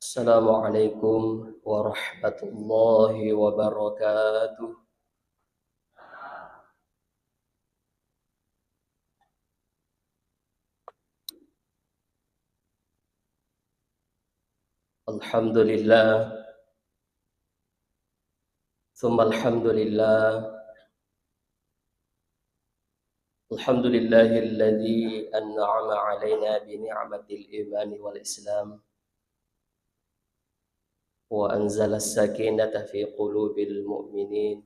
Assalamualaikum warahmatullahi wabarakatuh. Alhamdulillah, thumma alhamdulillah. Alhamdulillahilladzi an'ama alaina bi ni'matil iman wal islam wa anzala as-sakinata fi qulubil mu'minin.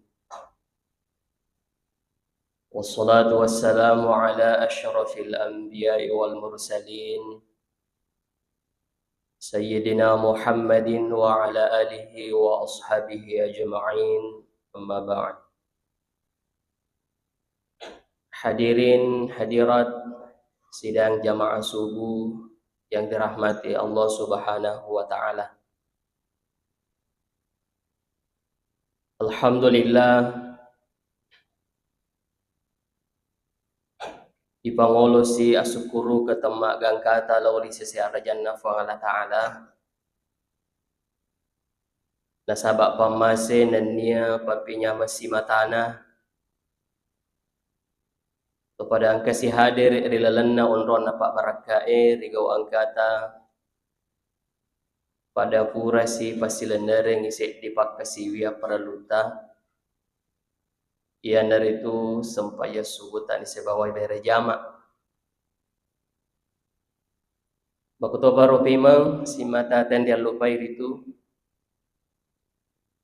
Wassalatu wassalamu ala asyrafil anbiya'i wal mursalin. Sayyidina Muhammadin wa ala alihi wa ashabihi ajma'in. Amma ba'd. Hadirin hadirat sidang jamaah subuh yang dirahmati Allah Subhanahu wa taala. Alhamdulillah ipangolosi asukuru ketemak gangkata lauli sesiara jannah fa Allah taala. Nasabak pamase nenia papinya masih matana kepada angka si hadir rilalanna unron napak barakae rigau angkata pada pura si pasilendereng isik dipakasi wia paraluta ia naritu sempaya subutan isebawai daerah jama bakutoba ropimang si mata ten dia lupai itu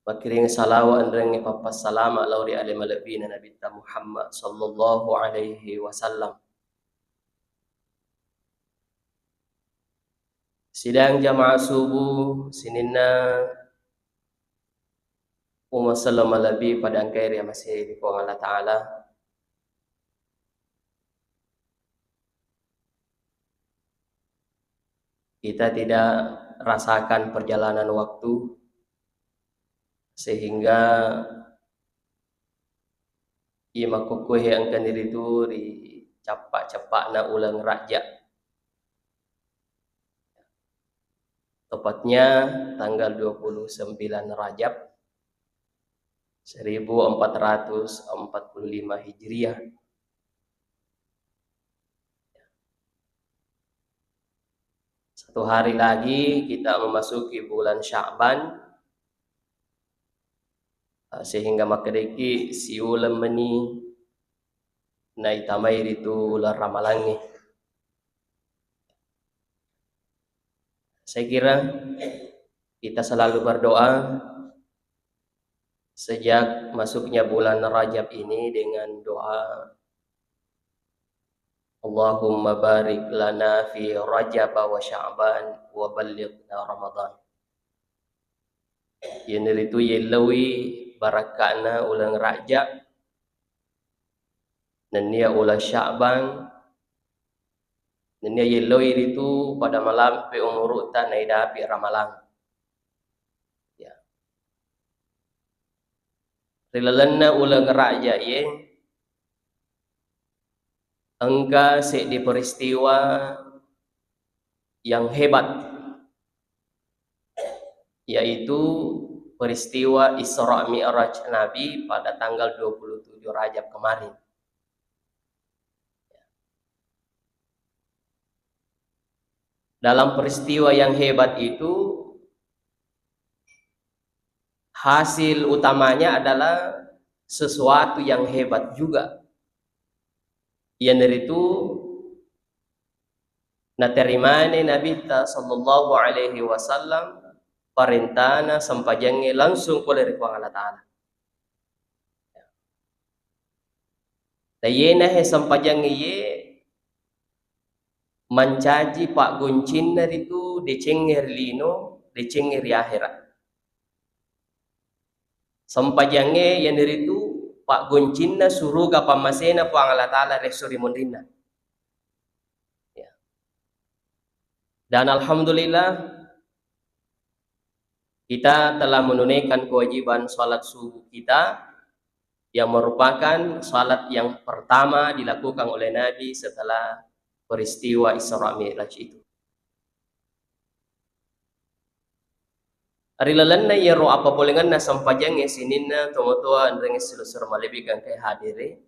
makiring salawa andreng papas salama lauri alim alabina Nabi Muhammad sallallahu alaihi wasallam. Sidang jamaah subuh sinina Umar sallam alabi pada angkair yang masih di Allah Ta'ala. Kita tidak rasakan perjalanan waktu sehingga ima kukuh yang akan diri itu di capak-capak na ulang raja. Tepatnya tanggal 29 Rajab 1445 Hijriah. Satu hari lagi kita memasuki bulan Sya'ban, sehingga makadeki si ulam meni na itamai itu ular ramalangi. Saya kira kita selalu berdoa sejak masuknya bulan Rajab ini dengan doa Allahumma barik lana fi Rajab wa Sya'ban wa ballighna Ramadan. Yang itu yelawi barakana ulang Rajab dan dia ulang Sya'ban dan dia yelawi itu pada malam pe umurutan naida pi ramalan. Ya. Rilalanna ulang Rajab ye engkau di peristiwa yang hebat, yaitu peristiwa Isra Mi'raj Nabi pada tanggal 27 Rajab kemarin. Dalam peristiwa yang hebat itu, hasil utamanya adalah sesuatu yang hebat juga. Yang itu naterimane Nabi sallallahu alaihi wasallam perintahna sampajangnya langsung oleh Allah Ta'ala. Dayena he sampajangnya ye mencaji pak guncin itu decengir lino decengir akhirat. Sampajangnya yang itu pak guncinna suruga pamasena pa Allah Ta'ala resuri mundina. Ya. Dan alhamdulillah kita telah menunaikan kewajiban salat subuh kita yang merupakan salat yang pertama dilakukan oleh Nabi setelah peristiwa Isra Mi'raj itu. Ari lalan na yero apa bolengan na sampajang sinin na tomotoa andreng selusur malebigan kay hadire.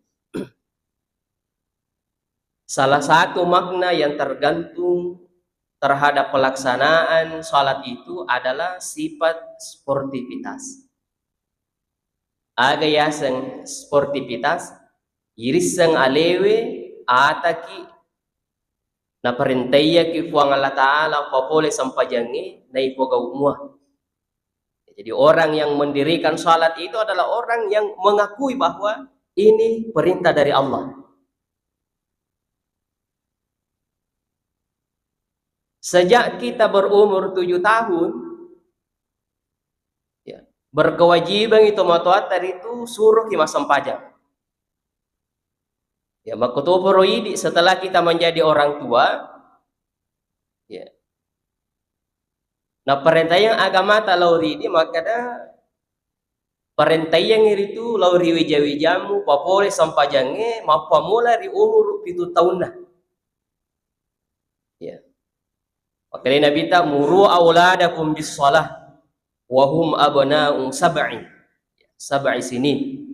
Salah satu makna yang tergantung terhadap pelaksanaan salat itu adalah sifat sportivitas. Aga yasang sportivitas irisang alewe ataki na perintaya ki fuang Allah Ta'ala popole sampajangi na ipogau muah. Jadi orang yang mendirikan salat itu adalah orang yang mengakui bahwa ini perintah dari Allah. Sejak kita berumur 7 tahun, ya, berkewajiban itu matoatar itu suruh kita sampajang. Ya, makutuporoidi setelah kita menjadi orang tua, ya. Nah perintah yang agama ta lauri di maka da perintah yang itu lauri wijawijamu papole sampajange mapamula di umur 7 tahun nah. Ya. Makanya Nabi ta muru auladakum bis shalah wa hum abna'u sab'i sinin.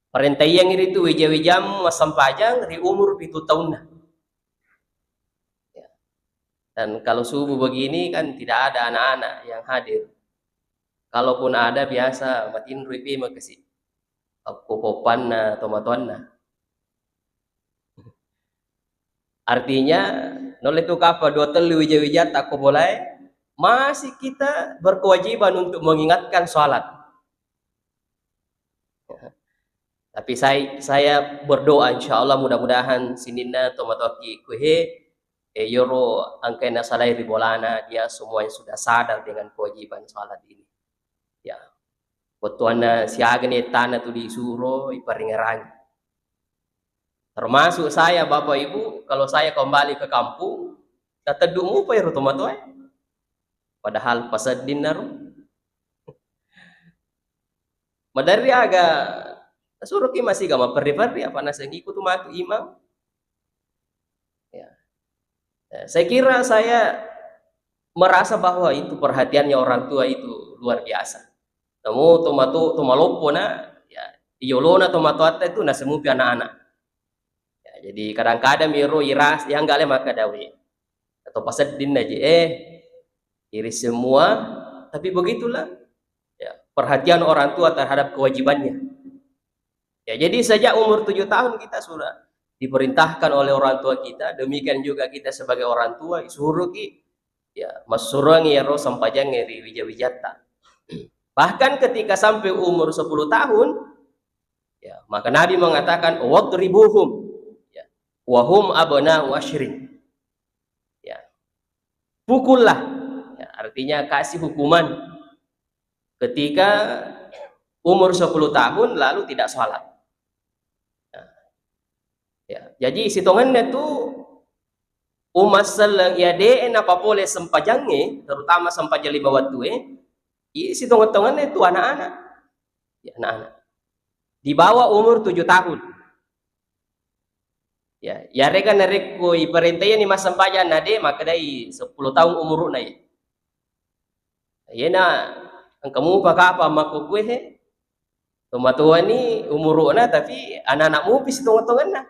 Perintah yang itu wijawijamu sampajang di umur 7 tahun nah. Dan kalau subuh begini kan tidak ada anak-anak yang hadir. Kalaupun ada biasa matin rupi makasih. Popopan na tomatuan na. Artinya noleh tu kapa dua telu wija-wija tak boleh. Masih kita berkewajiban untuk mengingatkan sholat. Tapi saya berdoa insya Allah mudah-mudahan sinina tomatoki kuhe yoro angkai nasalai ribolana dia semuanya sudah sadar dengan kewajiban salat ini. Ya, betuana siagane tanah tu disuruh iparingerang. Termasuk saya Bapak Ibu, kalau saya kembali ke kampung, tedumu pa yoro tomatoy. Padahal pasad dinar. Madari aga suruh ki masih gama perri-perri apa nasa ngikut matu imam. Ya. Saya kira saya merasa bahwa itu perhatiannya orang tua itu luar biasa. Namu tomato tomalopo na ya iolona tomato ata itu na semupi anak-anak. Ya, jadi kadang-kadang miro iras yang gale maka dawe. Atau pasad din aja iris semua tapi begitulah ya, perhatian orang tua terhadap kewajibannya. Ya, jadi sejak umur 7 tahun kita sudah diperintahkan oleh orang tua kita, demikian juga kita sebagai orang tua suruh ki ya masurangi ya ro sampajang ngeri wija-wijata. Bahkan ketika sampai umur 10 tahun ya maka Nabi mengatakan wadribuhum ya wahum abna'u asyrin. Ya. Pukullah ya, artinya kasih hukuman ketika umur 10 tahun lalu tidak sholat. Ya, jadi sitongannya tuh umat selang ya deen apa boleh sempajangnya terutama sempajali bawah tuh sitongan-tongannya itu anak-anak ya anak-anak di bawah umur 7 tahun ya reka nareko iperintahnya ni mas sempajan nade maka dari 10 tahun umur na ya na ang kamu apa makukwe tumatuan ni umur na tapi anak-anak mu pis tongan-tongan na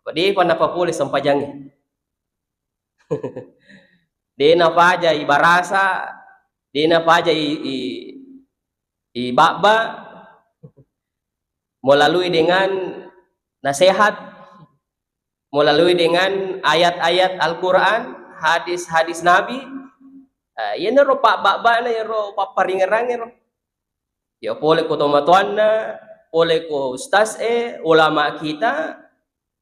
Padi pa napapuli sampajangnya. Di na pa aja ibarasa, di na pa aja ibaba, melalui dengan nasihat, melalui dengan ayat-ayat Al-Quran, hadis-hadis Nabi. Yan na ro pa baba na yan ro paparingerang yan ro. Ya boleh ko tomatuan na, boleh ko ustaz ulama kita.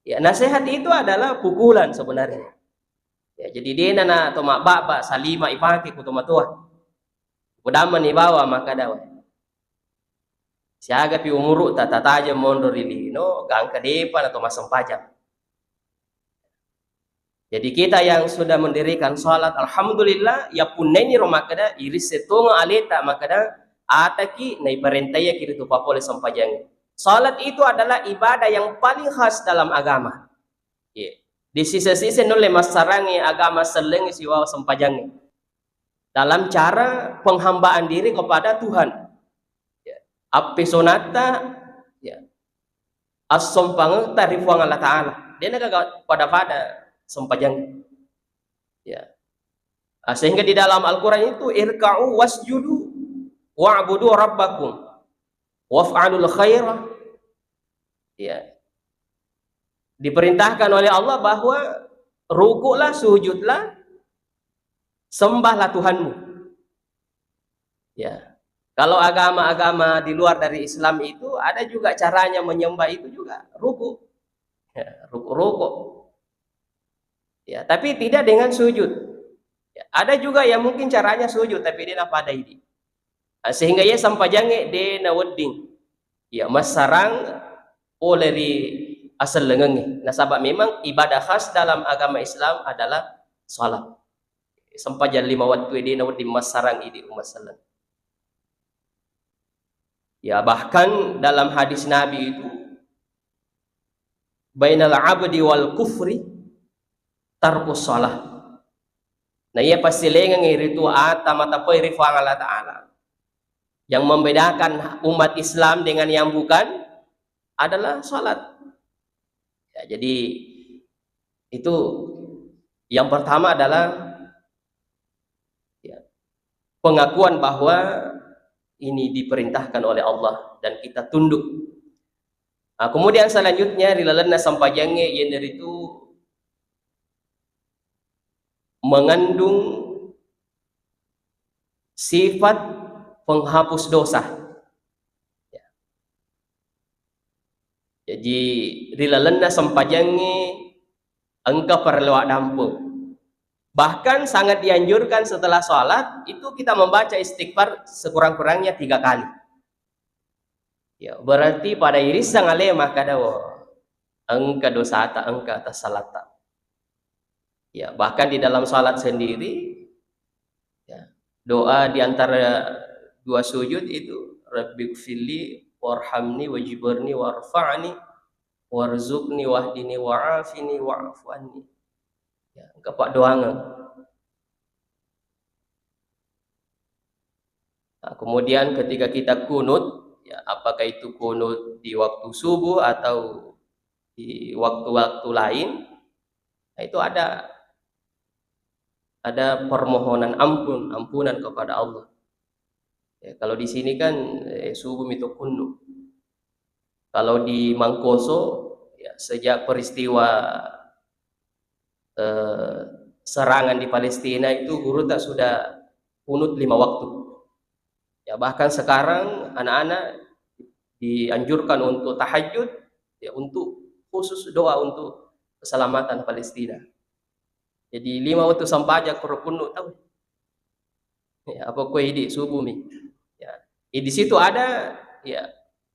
Ya, nasihat itu adalah pukulan sebenarnya. Ya, jadi dia nana tomak baba salima ipaki kutomatua. Kudaman ibawa maka dawa. Siaga pi umuru tatataja mondor ili no gang kadepan atau masam pajak. Jadi kita yang sudah mendirikan salat alhamdulillah ya puneni romakada iris setonga aleta makada ataki na iparentaya kiri tu papole sampajang. Salat itu adalah ibadah yang paling khas dalam agama. Yeah. Di sisi-sisi noleh masarangi agama seleng siwa sempajangi. dalam cara penghambaan diri kepada Tuhan. Ya. Api sonata ya as-sompang tarifuang Allah Ta'ala. Dia naga pada sempajang. Ya. Sehingga di dalam Al-Quran itu irka'u wasjudu wa'budu rabbakum waf'alul khairah. Ya. Diperintahkan oleh Allah bahwa rukuklah, sujudlah, sembahlah Tuhanmu. Ya. Kalau agama-agama di luar dari Islam itu ada juga caranya menyembah itu juga rukuk. Ya, rukuk. Ya, tapi tidak dengan sujud. Ya, ada juga yang mungkin caranya sujud tapi dia pada ini. Sehingga ia sampajange de na wedding. Ya, mas sarang oleh di asal lengengi. Nah, sabab memang ibadah khas dalam agama Islam adalah salat. Sampajan 5 waktu di na wedding mas sarang ini umat salam. Ya, bahkan dalam hadis Nabi itu bainal abdi wal kufri tarkus salah. Nah, ia pasti lengang itu mata poi rifang Allah Ta'ala. Yang membedakan umat Islam dengan yang bukan adalah salat. Ya, jadi itu yang pertama adalah ya, pengakuan bahwa ini diperintahkan oleh Allah dan kita tunduk. Nah, kemudian selanjutnya rilalana sampajangnya yang dari itu mengandung sifat penghapus dosa. Ya. Jadi rilalana sampajangnya engkau perlu dampung. Bahkan sangat dianjurkan setelah sholat itu kita membaca istighfar sekurang-kurangnya 3 kali. Ya, berarti pada irisan alema kadawo engka dosa ta engka atas salata. Ya, bahkan di dalam sholat sendiri ya, doa di antara 2 sujud itu rabbighfirli warhamni wajibirni warfa'ni warzuqni wahdini wa'afini wa'fu anni. Ya, kepak doang. Nah, kemudian ketika kita kunut, ya, apakah itu kunut di waktu subuh atau di waktu-waktu lain, nah, itu ada permohonan ampunan kepada Allah. Ya, kalau di sini kan subuh itu kunut. Kalau di Mangkoso, ya, sejak peristiwa serangan di Palestina itu guru tak sudah kunut 5 waktu. Ya, bahkan sekarang anak-anak dianjurkan untuk tahajud ya, untuk khusus doa untuk keselamatan Palestina. Jadi 5 waktu sampaja kunut tahu. Ya, apa kue di subuh mi. Ya, di situ ada ya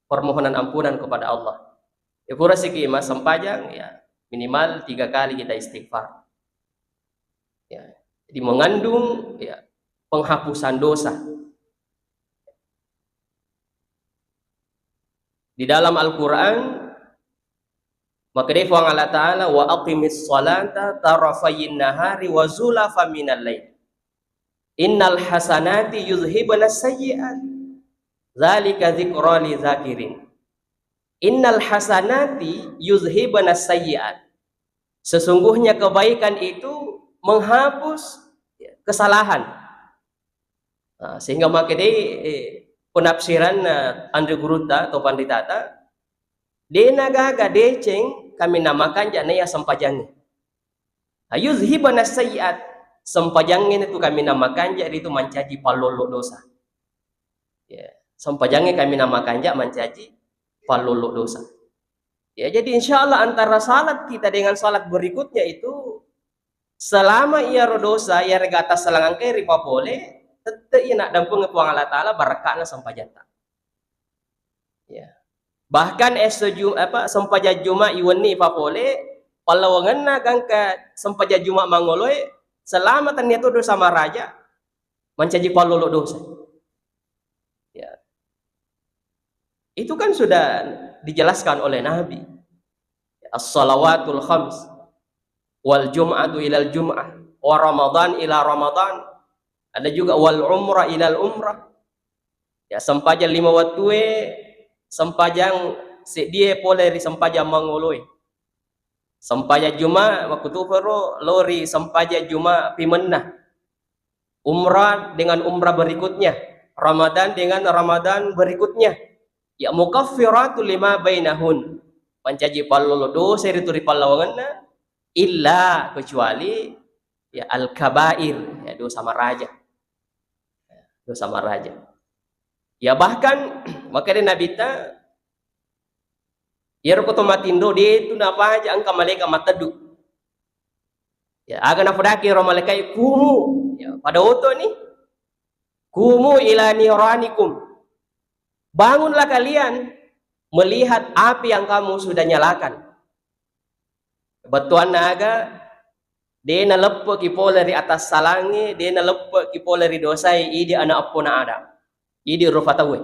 permohonan ampunan kepada Allah. Ya pura siki mas sampajang ya minimal 3 kali kita istighfar. Ya, jadi mengandung ya penghapusan dosa. Di dalam Al-Qur'an maka difang Allah Ta'ala wa aqimis salata tarafayin nahari wa zulafa minal lail. Innal hasanati yuzhibanas sayyi'at. Zalika dzikra li zakirin. Innal hasanati yuzhibanas sayyi'at. Sesungguhnya kebaikan itu menghapus kesalahan. Nah, sehingga makanya penafsiran Andre Guruta atau Panditata denaga deceng kami namakan janaya sampajangnya. Yuzhibanas sayyi'at, sampajangnya itu kami namakan jadi itu mencaji palolo dosa. Ya, sampajangnya kami namakan ja mencaji palolo dosa. Ya, jadi insya Allah antara salat kita dengan salat berikutnya itu selama ia rodosa ia regata selangan kiri boleh tetap ia nak dampung kepuang Allah Ta'ala barakatna sampajanta. Ya. Bahkan sampaja Jumat iwani papole palawangan na gangka sampaja Jumat mangoloy selama ternyata dosa sama raja mencaji palolo dosa. Ya. Itu kan sudah dijelaskan oleh Nabi. As-salawatul khams wal jum'atu ilal jum'ah wa ramadan ila ramadan Ada juga wal umrah ilal umrah. Ya sempajang 5 waktu sempajang dia poleri sempajang mangoloi. Sempajang Juma waktu tu pero lori sempajang Juma pimenah. Umrah dengan umrah berikutnya, Ramadan dengan Ramadan berikutnya. Ya mukaffiratul lima bainahun. Pancaji pallolo dosa itu ripallawanganna illa kecuali ya al-kabair, ya dosa maraja. Dosa maraja. Ya bahkan maka Nabi ta ya ko matindo dia itu napa aja angka malaikat matadu. Ya aga nafdaki ro malaikat kumu ya pada oto nih kumu ila niranikum. Bangunlah kalian melihat api yang kamu sudah nyalakan. Batuan naga dia nalepo kipo dari atas salangi, dia nalepo kipo dari dosai idi anak apuna ada. Idi rufatawe.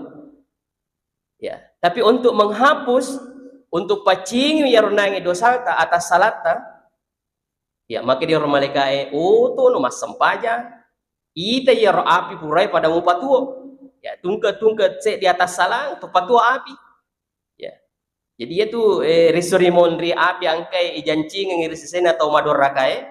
Ya, tapi untuk menghapus untuk pacing yarunangi dosa ta atas salata ya maka dia malaikat to no mas sempaja ita ya api purai pada mupatuo ya tungket se di atas salang to patuo api ya jadi itu risuri monri api angkai ijancing ngiri sesena atau madorakae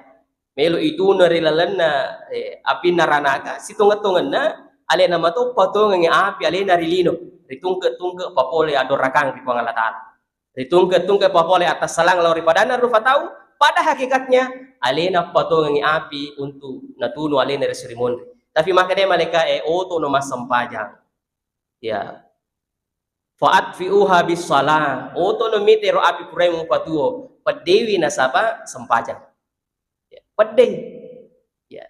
melu itu nari lalana api naranaka situngatunganna ale nama to patungan api ale nari lino ritungket papole adorakang di pangala taala ritungket papole atas salang lauri padana rufa tahu pada hakikatnya alena patungan api untuk natunu alena risuri monri tapi makanya mereka oto no mas sempajang ya faat fiuha bis salah oto no mitero api purai mu patuo pedewi nasaba sempajang ya, pedeh ya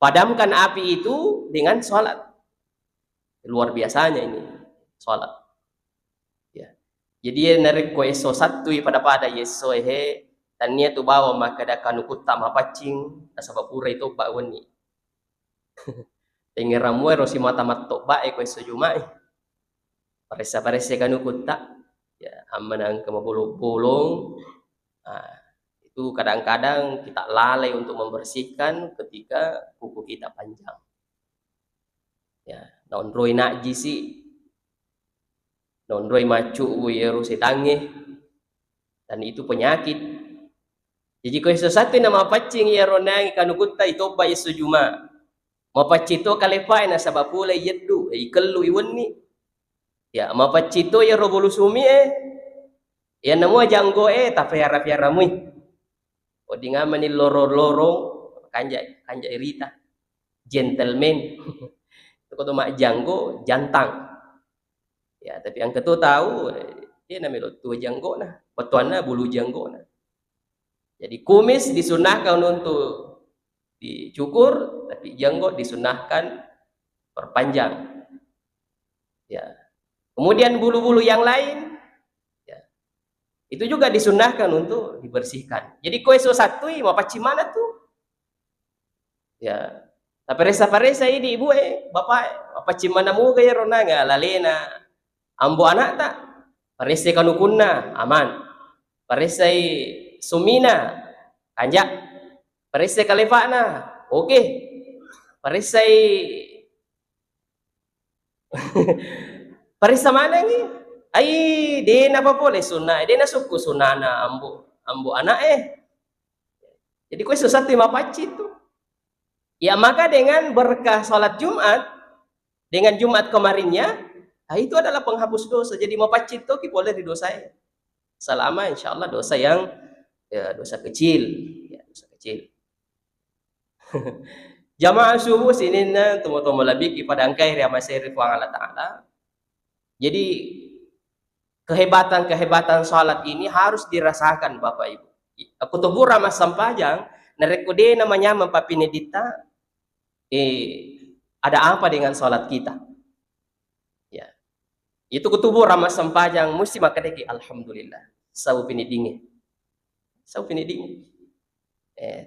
padamkan api itu dengan sholat luar biasanya ini sholat ya jadi narik ko eso satu pada yeso dan nia tu bawa maka da kanukut tak mapacing nasaba purai itu baweni tengi ramuai rosi mata matok bae ko eso jumai paresa kanukut tak ya amanang ke bolong itu kadang-kadang kita lalai untuk membersihkan ketika kuku kita panjang ya nondroi najisi nondroi macu yerusi tangi dan itu penyakit jadi ko satu nama pacing ya ronang kanukutta itu ba isu juma mapacito kalepai na sabapula yeddu ikellu iwenni ya mapacito ya robolusumi ya namo janggo tapiara mui odinga mani loro kanja irita gentleman itu ko mak janggo jantang ya tapi yang ketu tahu dia namanya tua janggo nah petuana bulu janggo nah jadi kumis disunahkan untuk dicukur tapi janggo disunahkan perpanjang ya kemudian bulu-bulu yang lain ya itu juga disunahkan untuk dibersihkan jadi kue satu mau paci mana tuh ya tapi resa ini ibu bapak paci mana mu gaya rona nggak lalena ambo anak tak parese kanukunna aman parese sumina kanjak parese kalefana oke parese parisa mana ni ai de na apa boleh sunnah de na suku sunana ambo anak jadi kue sesat lima paci itu ya maka dengan berkah salat Jumat dengan Jumat kemarinnya itu adalah penghapus dosa jadi mau paci itu boleh didosai selama insyaallah dosa yang ya, dosa kecil ya dosa kecil jamaah subuh sini na tumo lebih kepada angkai riamasiri wa Allah Ta'ala jadi kehebatan salat ini harus dirasakan Bapak Ibu aku tunggu ramah sampajang narekode namanya mempapinedita ada apa dengan salat kita ya itu kutubu ramah sampajang mesti makadeki alhamdulillah sau pinidingi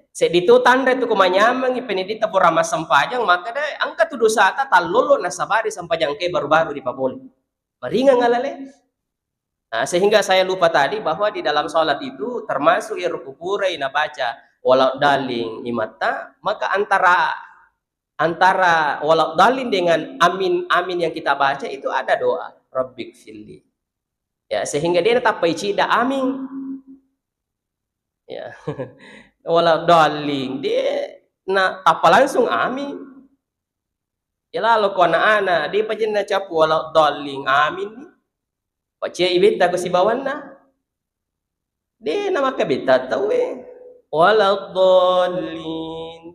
sedito tanda itu kumanyamang ipinidita po ramah sampajang maka dai angka tu dosa ta talolo na sabari sampajang ke baru-baru di papoli maringan ngalale nah, sehingga saya lupa tadi bahwa di dalam sholat itu termasuk irkupurai na baca walau daling imata maka antara waladdallin dengan amin amin yang kita baca itu ada doa rabbik filli. Ya, sehingga dia tak cida amin. Ya. Waladdallin dia apa langsung amin. Ya lalu ko anak-anak dia pajen na capu waladdallin amin. Pace ibita ko si bawana. Dia nama kabita tahu waladdallin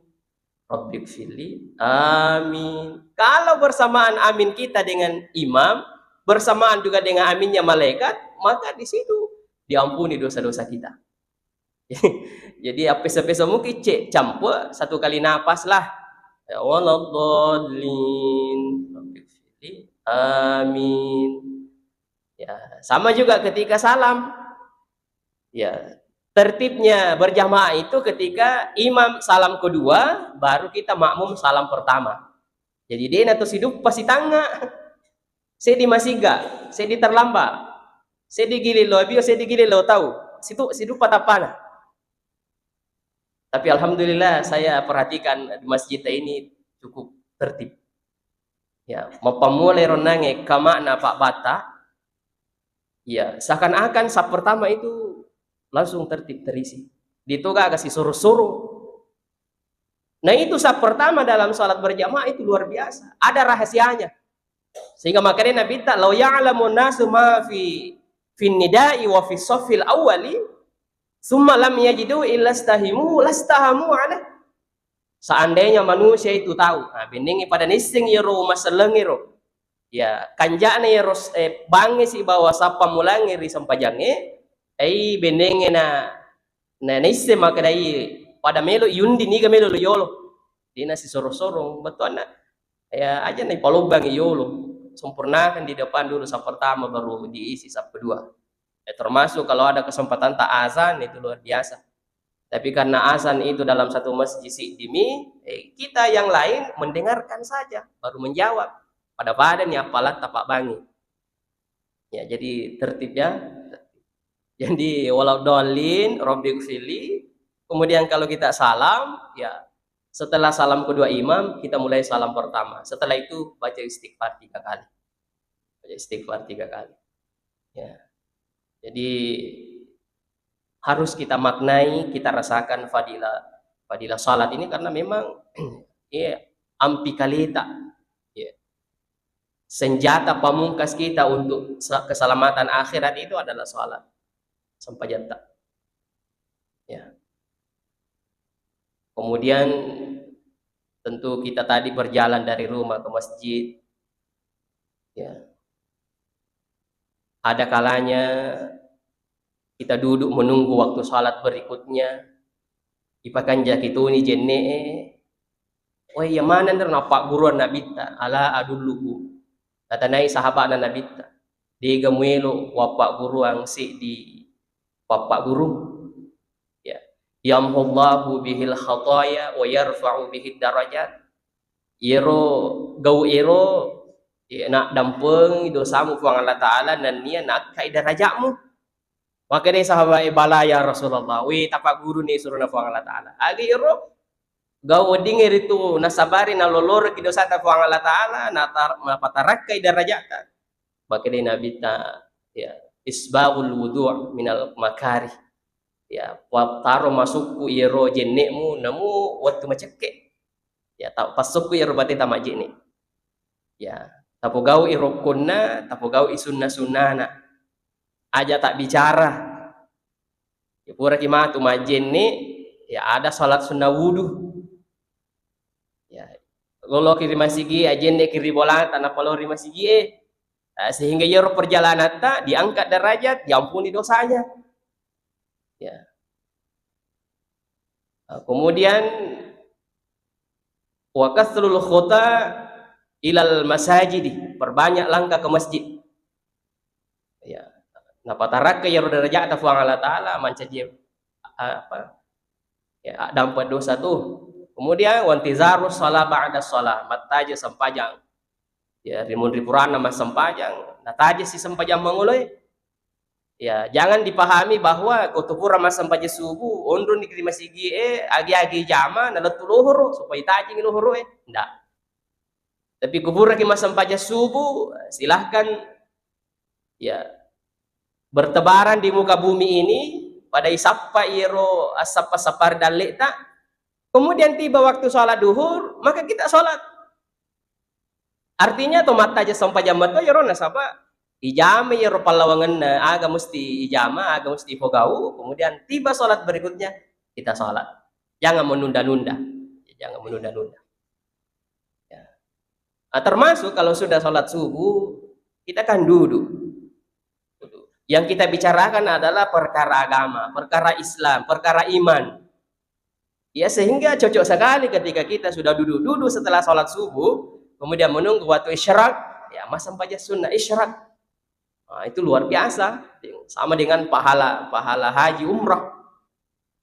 rabbik filli amin. Kalau bersamaan amin kita dengan imam, bersamaan juga dengan aminnya malaikat, maka di situ diampuni dosa-dosa kita. Jadi apa-apa mungkin cek campur satu kali napas lah. Waladdallin rabbik filli amin. Ya, sama juga ketika salam. Ya, tertibnya berjamaah itu ketika imam salam kedua, baru kita makmum salam pertama. Jadi dia atau hidup pasti tanga. Saya di masiga, saya di terlambat, saya di gililo, saya di gililo tahu. Situ patapana. Tapi alhamdulillah saya perhatikan di masjid ini cukup tertib. Ya, mapamulai ronange kamakna Pak Bata. Ya, seakan-akan sab pertama itu langsung tertib terisi. Ditoga kasih suruh-suruh. Nah itu sab pertama dalam salat berjamaah itu luar biasa. Ada rahasianya. Sehingga makanya Nabi tak law ya'lamu nasu ma fi nida'i wa fi shaffil awwali summa lam yajidu illa stahimu lastahamu ala. Seandainya manusia itu tahu, nah beningi pada nising iro masalengiro. Ya, kanjane iro bangi si bawa sapa mulangiri sampajange benenge na nising makadai pada melo yundi niga melo yolo. Dina si sorong-sorong betul na. Ya aja nih palubang yolo. Sempurnakan di depan dulu sab pertama baru diisi sab kedua. Termasuk kalau ada kesempatan tak azan itu luar biasa. Tapi karena azan itu dalam satu masjid dimi, kita yang lain mendengarkan saja baru menjawab. Pada badannya apalah tapak bangi. Ya jadi tertibnya. Jadi waladdallin rabbik filli. Kemudian kalau kita salam, ya setelah salam kedua imam, kita mulai salam pertama. Setelah itu baca istighfar 3 kali. Baca istighfar 3 kali. Ya. Jadi harus kita maknai, kita rasakan fadilah salat ini karena memang ya ampi kalita. Ya. Senjata pamungkas kita untuk keselamatan akhirat itu adalah salat. Sampai jata. Ya. Kemudian tentu kita tadi berjalan dari rumah ke masjid. Ya. Ada kalanya kita duduk menunggu waktu salat berikutnya. Ipakan jakitu ni jenne. Wah ya mana ntar napak guruan nabita ala aduluku. Kata nai sahabat na nabita. Di gamuelo wapak guru ang si di wapak guru. Ya. Yamhullahu bihil khataya wa yarfa'u bihid darajat. Gau ya, nak dampeng dosamu ku Allah Ta'ala dan dia nak kai derajatmu. Maka dia sahabat bala ya Rasulullah. Wi tapak guru ni suruh na Allah Ta'ala. Agi iro gau dingir itu nasabari na lolor ki dosa ta Allah Ta'ala na patarak kai derajat. Maka dia Nabi ta ya isbahul wudu' minal makari. Ya taro masukku iro jennekmu namu waktu maceke. Ya tak pasukku iro bati ta majene. Ya tapugau irukunna, tapugau isunna-sunnana. Aja tak bicara. Ya pura kimatu majen nih, ya ada salat sunnah wudu. Ya, lolo kiri masigi, ajen nih kiri bola tanah palori masigi sehingga ya perjalanan tak diangkat derajat, diampuni dosanya. Ya. Kemudian wa kasrul khutha ilal masajid, perbanyak langkah ke masjid. Ya, napataraka ya derajat ta Allah Ta'ala mancaji apa? Ya, dampat dosa tuh. Kemudian wantizaru shalah ba'da shalah, mataja sempajang. Ya, rimun ripurana mas sempajang, nataja si sempajang manguloi. Ya, jangan dipahami bahwa kutupura masam paja subuh, ondron di masigi agi-agi jama nalat luhur supaya tajing luhur ndak. Tapi kubura ki masam paja subuh, silahkan ya bertebaran di muka bumi ini pada isappa iro asapa sapar dalek tak. Kemudian tiba waktu sholat duhur, maka kita sholat. Artinya tomat aja sampai jam itu ya rona sapa ijama ya palawangan aga mesti ijama, aga mesti fogau, kemudian tiba sholat berikutnya kita sholat. Jangan menunda-nunda. Jangan menunda-nunda. Ya. Nah, termasuk kalau sudah sholat subuh, kita kan duduk. Yang kita bicarakan adalah perkara agama, perkara Islam, perkara iman. Ya, sehingga cocok sekali ketika kita sudah duduk-duduk setelah sholat subuh, kemudian menunggu waktu isyarat, ya masam paja sunnah isyarat. Nah, itu luar biasa, sama dengan pahala haji umrah.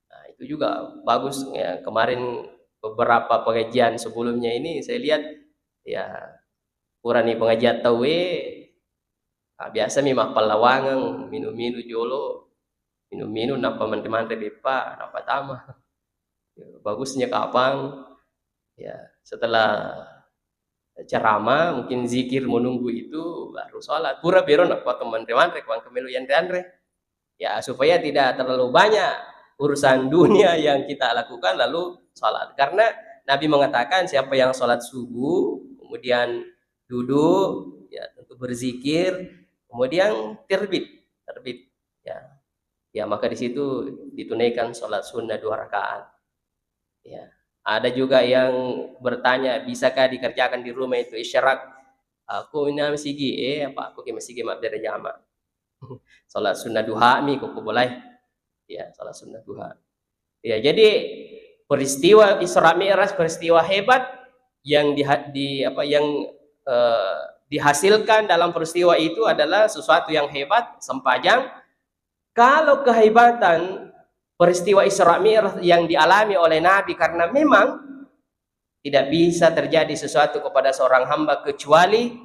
Nah, itu juga bagus ya. Kemarin beberapa pengajian sebelumnya ini saya lihat ya kurang nih pengajian tawe. Nah, biasa memang palawangan minum-minum jolo, minum-minum napa mantre-mantre bepa, napa tama. Ya, bagusnya kapan ya setelah ceramah mungkin zikir menunggu itu baru sholat pura beron apa teman-teman kuang kemelu yang andre ya supaya tidak terlalu banyak urusan dunia yang kita lakukan lalu sholat, karena Nabi mengatakan siapa yang sholat subuh kemudian duduk ya tentu berzikir kemudian terbit ya maka di situ ditunaikan sholat sunnah 2 rakaat ya. Ada juga yang bertanya, bisakah dikerjakan di rumah itu isyarat? Aku ini masigi, apa aku masigi mak dari jama. Salat sunnah duha mi kok boleh. Ya, salat sunnah duha. Ya, jadi peristiwa Isra Mi'raj peristiwa hebat yang dihasilkan dalam peristiwa itu adalah sesuatu yang hebat sempajang. Kalau kehebatan peristiwa Isra Mi'raj yang dialami oleh Nabi karena memang tidak bisa terjadi sesuatu kepada seorang hamba kecuali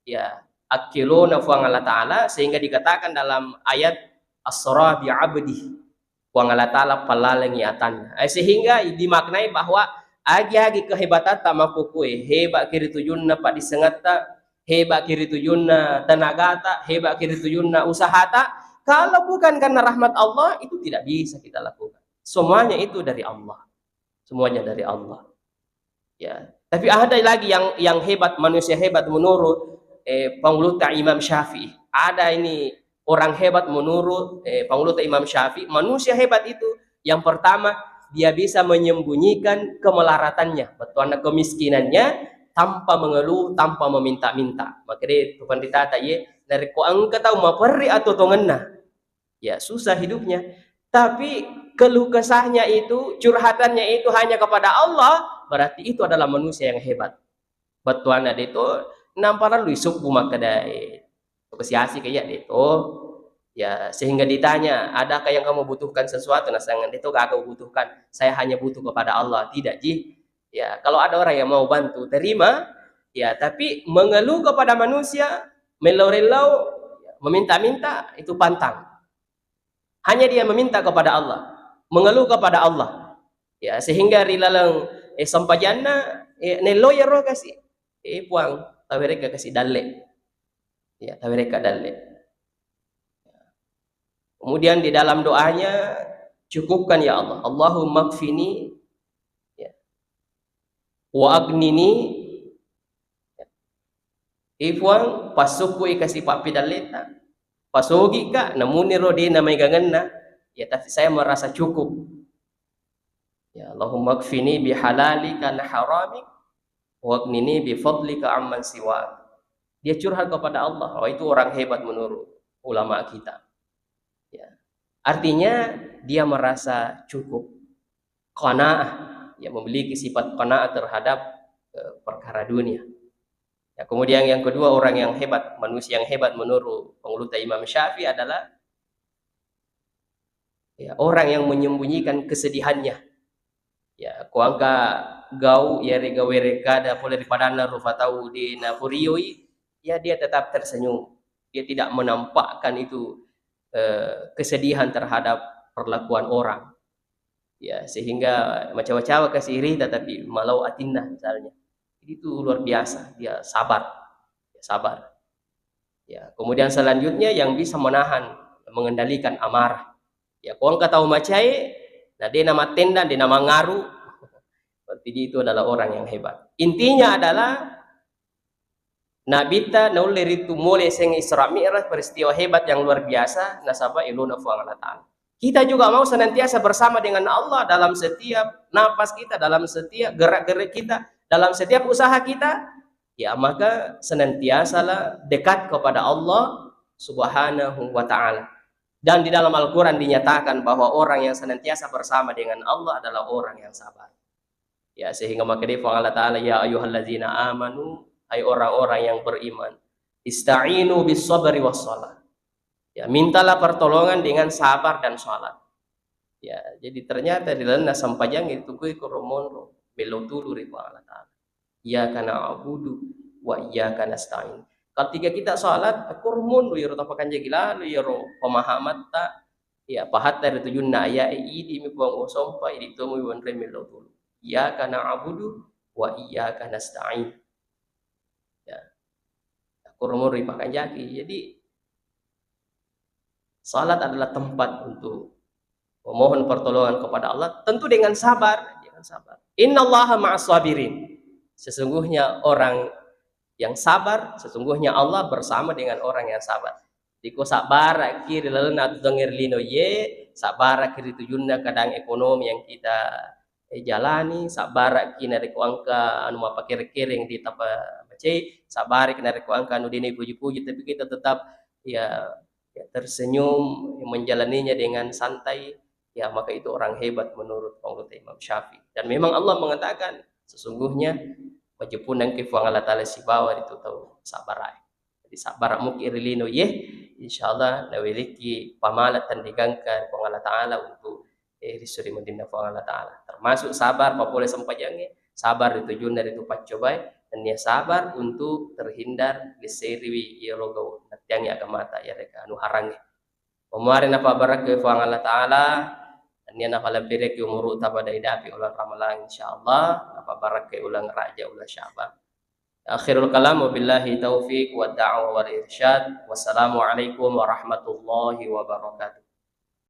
ya akiluna fuang Allah Ta'ala, sehingga dikatakan dalam ayat as-sara bi abdi fuang Allah Ta'ala palalengiatan, sehingga dimaknai bahwa agi-agi kehebatan tamakukue hebat kiri tujunna pak disengata hebat kiri tujunna tenaga tak hebat kiri tujunna usaha tak. Kalau bukan karena rahmat Allah, itu tidak bisa kita lakukan. Semuanya itu dari Allah. Semuanya dari Allah. Ya. Tapi ada lagi yang hebat, manusia hebat menurut penguluta Imam Syafi'i. Ada ini orang hebat menurut penguluta Imam Syafi'i. Manusia hebat itu yang pertama dia bisa menyembunyikan kemelaratannya, betuana kemiskinannya tanpa mengeluh, tanpa meminta-minta. Makanya Tuhan ditata ya dari ko angka tahu maperi atau tongenna. Ya susah hidupnya, tapi keluh kesahnya itu, curhatannya itu hanya kepada Allah, berarti itu adalah manusia yang hebat. Batuan ada itu namparan lu suku makadai kesiasi kayak itu ya, sehingga ditanya adakah yang kamu butuhkan sesuatu, nasangan itu gak aku butuhkan, saya hanya butuh kepada Allah. Tidak ji ya, kalau ada orang yang mau bantu terima ya, tapi mengeluh kepada manusia melau-relau meminta-minta itu pantang. Hanya dia meminta kepada Allah, mengeluh kepada Allah. Ya, sehingga rilalang sampajana nelo ya roh kasih puang tawereka kasih dalle. Ya, tawereka dalle. Kemudian di dalam doanya cukupkan ya Allah, Allahumma kfini ya, wa agnini ya. Ipuang pasuku kasih papi daleta. Pasogi ka namuni rodi na may ganganna ya, tapi saya merasa cukup ya. Allahumma kfini bihalalika an haramik waqnini bifadlika amman siwa. Dia curhat kepada Allah. Oh, itu orang hebat menurut ulama kita ya. Artinya dia merasa cukup, qanaah ya, memiliki sifat qanaah terhadap perkara dunia. Ya, kemudian yang kedua, orang yang hebat, manusia yang hebat menurut penguluta Imam Syafi'i adalah ya, orang yang menyembunyikan kesedihannya. Ya, kuangka gau ya rega wereka da pole ripadana rufatau di nafurioi, ya dia tetap tersenyum. Dia tidak menampakkan itu kesedihan terhadap perlakuan orang, ya, sehingga macam-macam kasih iri tetapi malau atinna misalnya, itu luar biasa, dia sabar, ya, sabar. Ya, kemudian selanjutnya yang bisa menahan, mengendalikan amarah. Ya, kau tahu macai, nah dia nama tenda, dia nama ngaru, berarti dia itu adalah orang yang hebat. Intinya adalah nabita nauliritu mulai seng Isra Mi'raj, peristiwa hebat yang luar biasa, nasaba iluna Allah Ta'ala. Kita juga mau senantiasa bersama dengan Allah dalam setiap napas kita, dalam setiap gerak-gerik kita, dalam setiap usaha kita. Ya, maka senantiasalah dekat kepada Allah Subhanahu wa Ta'ala. Dan di dalam Al-Quran dinyatakan bahwa orang yang senantiasa bersama dengan Allah adalah orang yang sabar. Ya, sehingga maka dia Allah Ta'ala, ya ayyuhallazina amanu, hai orang-orang yang beriman, ista'inu bis sabri was shalah. Ya, mintalah pertolongan dengan sabar dan sholat. Ya, jadi ternyata di dalam nasampajang itu kui koromon melotulu ribu Allah Ta'ala. Iyyaka na'budu wa iyyaka nasta'in. Ketika kita salat kurmun lu yaro tapakan jagila lu yaro pemahaman ta ya pahat dari tujun na ya idi mi buang sompa idi tomu wan remelo dulu. Iyyaka na'budu wa iyyaka nasta'in. Ya. Kurmun ripakan jagi. Jadi salat adalah tempat untuk memohon pertolongan kepada Allah, tentu dengan sabar, dengan sabar. Innallaha ma'as sabirin. Sesungguhnya orang yang sabar, sesungguhnya Allah bersama dengan orang yang sabar. Diko sabar kiri lalu natu dongir lino ye, sabar kiri tujunna kadang ekonomi yang kita jalani, sabar kina reko angka anu apa kere-kere yang di tapa bace, sabar kina reko angka anu dini puji-puji, tapi kita tetap ya tersenyum menjalaninya dengan santai, ya maka itu orang hebat menurut Imam Syafi'i. Dan memang Allah mengatakan sesungguhnya wajibun yang kifuang Allah Ta'ala si bawa itu tahu sabar. Jadi sabar mukirlino ye, insyaallah nawiliki pamalat dan digangkan kuang Allah Ta'ala untuk disuri mendina kuang Allah Ta'ala. Termasuk sabar papole sampajangnya, sabar ditujuan dari tupat cobai, dan dia sabar untuk terhindar diseriwi ya logo natiangi agamata ya reka anu harangi. Kemarin apa barak ke Allah Ta'ala, dan dia nakalam pirek umuru tabada idapi ulang ramalan insyaallah apa barak ke ulang raja ulang Sya'ban. Akhirul kalam wabillahi taufiq wa da'wa wal irsyad. Wassalamualaikum warahmatullahi wabarakatuh.